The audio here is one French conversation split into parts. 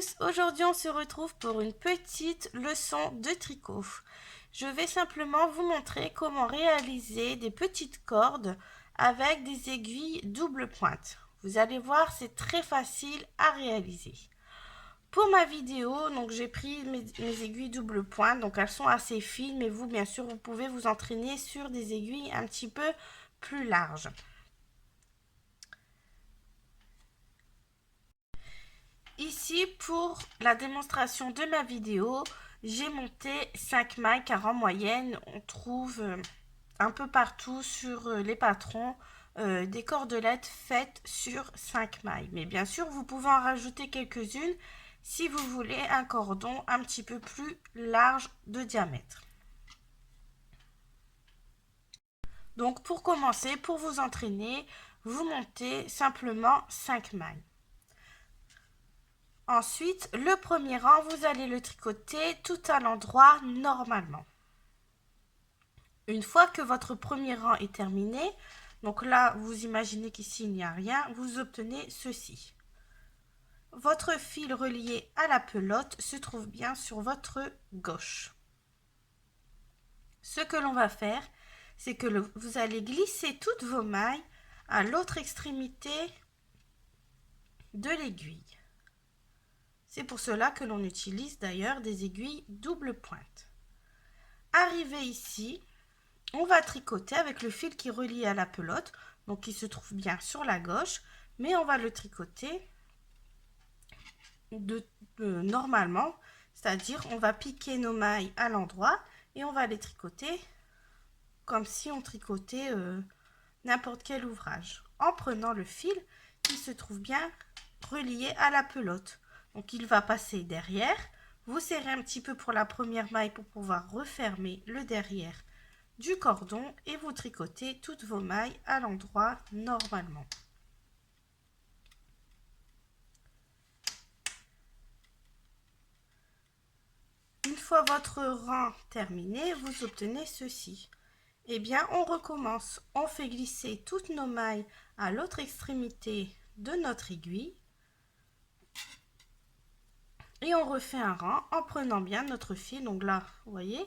tous, aujourd'hui on se retrouve pour une petite leçon de tricot. Je vais simplement vous montrer comment réaliser des petites cordes avec des aiguilles double pointe. Vous allez voir, c'est très facile à réaliser. Pour ma vidéo, donc j'ai pris mes aiguilles double pointe, donc elles sont assez fines, mais vous bien sûr vous pouvez vous entraîner sur des aiguilles un petit peu plus larges. Ici, pour la démonstration de ma vidéo, j'ai monté 5 mailles car en moyenne, on trouve un peu partout sur les patrons des cordelettes faites sur 5 mailles. Mais bien sûr, vous pouvez en rajouter quelques-unes si vous voulez un cordon un petit peu plus large de diamètre. Donc pour commencer, pour vous entraîner, vous montez simplement 5 mailles. Ensuite, le premier rang, vous allez le tricoter tout à l'endroit normalement. Une fois que votre premier rang est terminé, donc là, vous imaginez qu'ici il n'y a rien, vous obtenez ceci. Votre fil relié à la pelote se trouve bien sur votre gauche. Ce que l'on va faire, c'est que vous allez glisser toutes vos mailles à l'autre extrémité de l'aiguille. C'est pour cela que l'on utilise d'ailleurs des aiguilles double pointe. Arrivé ici, on va tricoter avec le fil qui relie à la pelote, donc qui se trouve bien sur la gauche, mais on va le tricoter normalement, c'est-à-dire on va piquer nos mailles à l'endroit et on va les tricoter comme si on tricotait n'importe quel ouvrage, en prenant le fil qui se trouve bien relié à la pelote. Donc il va passer derrière, vous serrez un petit peu pour la première maille pour pouvoir refermer le derrière du cordon et vous tricotez toutes vos mailles à l'endroit normalement. Une fois votre rang terminé, vous obtenez ceci. Eh bien, on recommence. On fait glisser toutes nos mailles à l'autre extrémité de notre aiguille. Et on refait un rang en prenant bien notre fil. Donc là, vous voyez,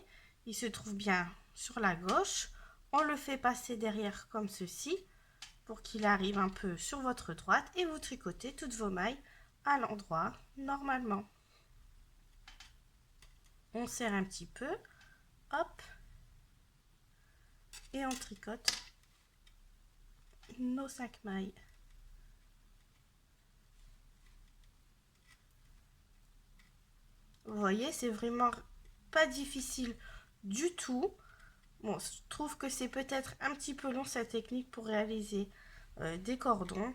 il se trouve bien sur la gauche. On le fait passer derrière comme ceci pour qu'il arrive un peu sur votre droite et vous tricotez toutes vos mailles à l'endroit normalement. On serre un petit peu, hop, et on tricote nos 5 mailles. Vous voyez, c'est vraiment pas difficile du tout. Bon, je trouve que c'est peut-être un petit peu long cette technique pour réaliser des cordons.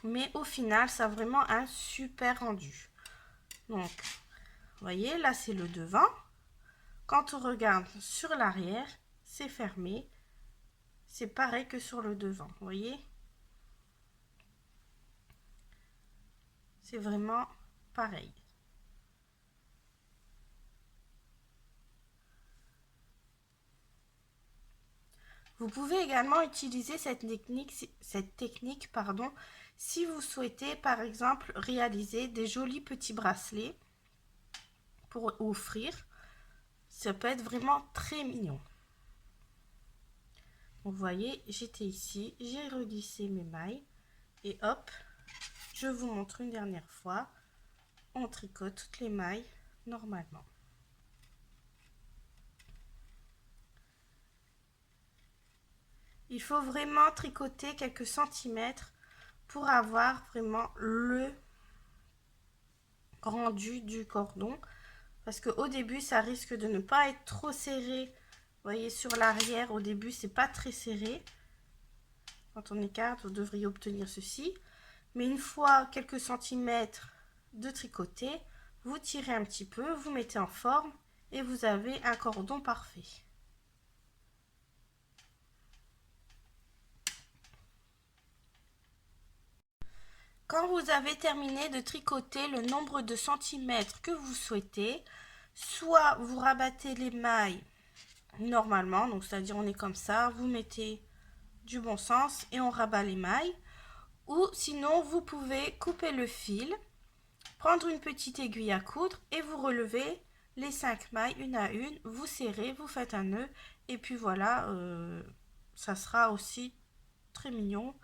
Mais au final, ça a vraiment un super rendu. Donc, vous voyez, là c'est le devant. Quand on regarde sur l'arrière, c'est fermé. C'est pareil que sur le devant, vous voyez. C'est vraiment pareil. Vous pouvez également utiliser cette technique, si vous souhaitez par exemple réaliser des jolis petits bracelets pour offrir. Ça peut être vraiment très mignon. Vous voyez, j'étais ici, j'ai reglissé mes mailles et hop, je vous montre une dernière fois. On tricote toutes les mailles normalement. Il faut vraiment tricoter quelques centimètres pour avoir vraiment le rendu du cordon. Parce qu'au début, ça risque de ne pas être trop serré. Vous voyez, sur l'arrière, au début, c'est pas très serré. Quand on écarte, vous devriez obtenir ceci. Mais une fois quelques centimètres de tricoté, vous tirez un petit peu, vous mettez en forme et vous avez un cordon parfait. Quand vous avez terminé de tricoter le nombre de centimètres que vous souhaitez, soit vous rabattez les mailles normalement, donc c'est-à-dire on est comme ça, vous mettez du bon sens et on rabat les mailles, ou sinon vous pouvez couper le fil, prendre une petite aiguille à coudre et vous relevez les 5 mailles une à une, vous serrez, vous faites un nœud et puis voilà, ça sera aussi très mignon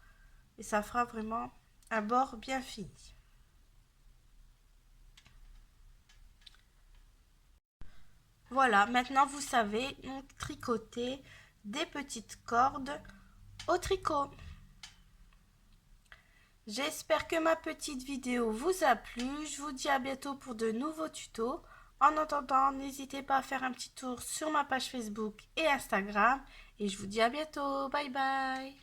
et ça fera vraiment un bord bien fini. Voilà, maintenant vous savez donc tricoter des petites cordes au tricot. J'espère que ma petite vidéo vous a plu. Je vous dis à bientôt pour de nouveaux tutos. En attendant, n'hésitez pas à faire un petit tour sur ma page Facebook et Instagram. Et je vous dis à bientôt. Bye bye.